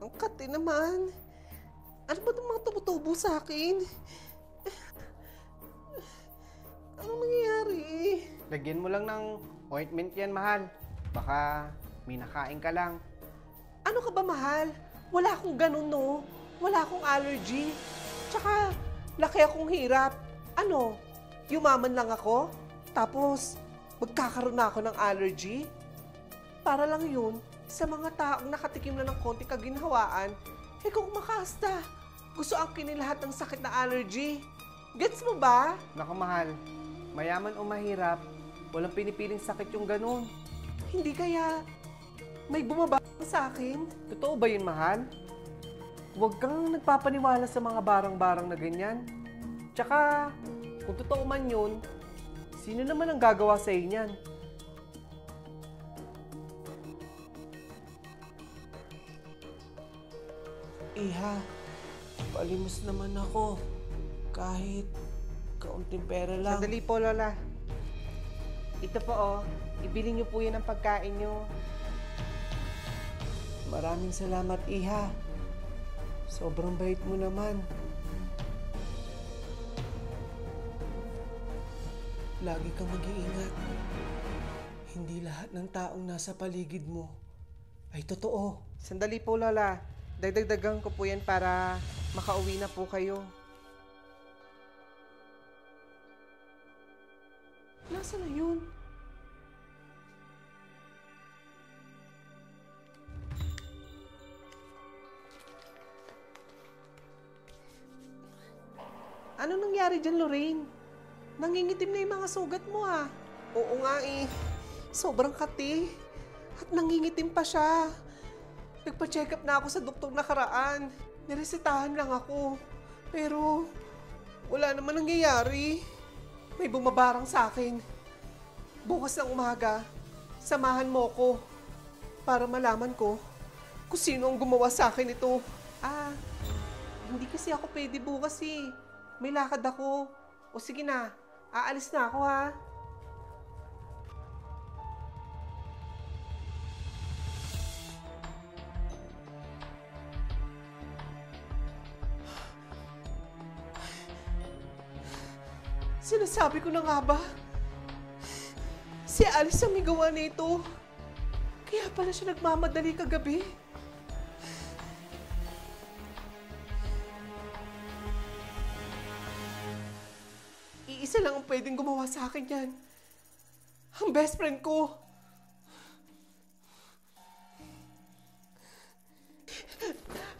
Ang kati naman. Ano ba itong mga tumutubo sa akin? Anong nangyayari? Lagyan mo lang ng ointment yan, mahal. Baka may nakain ka lang. Ano ka ba, mahal? Wala akong ganun, no? Wala akong allergy. Tsaka, laki akong hirap. Ano? Yumaman lang ako? Tapos, magkakaroon na ako ng allergy? Para lang yun, sa mga taong nakatikim na ng konti kaginhawaan, kung makasta, gusto ang kinilahat ng sakit na allergy. Gets mo ba? Naku, mahal. Mayaman o mahirap, walang pinipiling sakit yung ganun. Hindi kaya may bumaba sa akin? Totoo ba yun, mahal? Huwag kang nagpapaniwala sa mga barang-barang na ganyan. Tsaka, kung totoo man yun, sino naman ang gagawa sa inyan? Iha, palimos naman ako. Kahit kaunting pera lang. Sandali po, Lola. Ito po, oh. Ibili niyo po yan ang pagkain niyo. Maraming salamat, Iha. Sobrang bait mo naman. Lagi kang mag-iingat. Hindi lahat ng taong nasa paligid mo ay totoo. Sandali po, Lola. Dagdagdagan ko po yan para makauwi na po kayo. Nasaan na yun? Ano nangyari dyan, Lorraine? Nangingitim na yung mga sugat mo, ah. Oo nga eh. Sobrang kati. At nangingitim pa siya. Nagpa-check up na ako sa doktor nakaraan. Niresetahan lang ako. Pero wala naman nangyayari. May bumabarang sa akin. Bukas ng umaga, samahan mo ko para malaman ko kung sino ang gumawa sa akin ito. Hindi kasi ako pwede bukas eh. May lakad ako. O sige na, aalis na ako ha. Sinasabi ko na nga ba? Si Alice ang may gawa nito. Kaya pala siya nagmamadali kagabi. Iisa lang ang pwedeng gumawa sa akin yan. Ang best friend ko.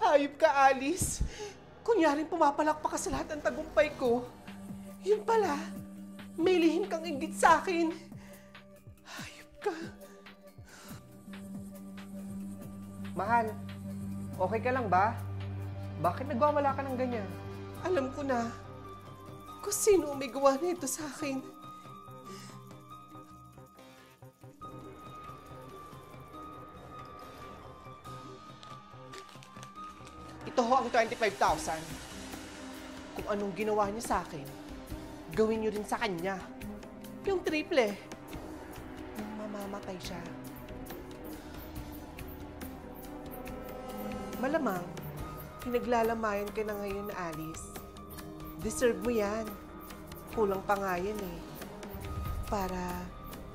Hayop ka, Alice. Kunyaring pumapalakpak ka sa lahat ng tagumpay ko. Yun pala, may lihim kang inggit sa akin. Hayop ka. Mahal, okay ka lang ba? Bakit nagwawala ka ng ganyan? Alam ko na kung sino may gawa nito sa akin. Ito ho ang 25,000. Kung anong ginawa niya sa akin, gawin niyo rin sa kanya. Yung triple. Yung mamamatay siya. Malamang, pinaglalamayan ka na ngayon, Alice. Deserve mo yan. Kulang pa nga yan eh. Para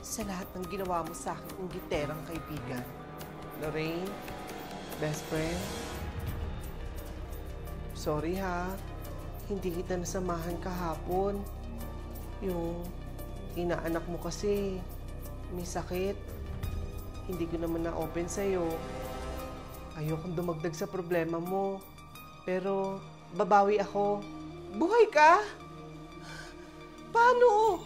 sa lahat ng ginawa mo sa akin, ang giterang kaibigan. Lorraine, best friend, sorry ha. Hindi kita nasamahan kahapon. Yung inaanak mo kasi may sakit. Hindi ko naman na-open sa'yo. Ayokong dumagdag sa problema mo. Pero babawi ako. Buhay ka? Paano?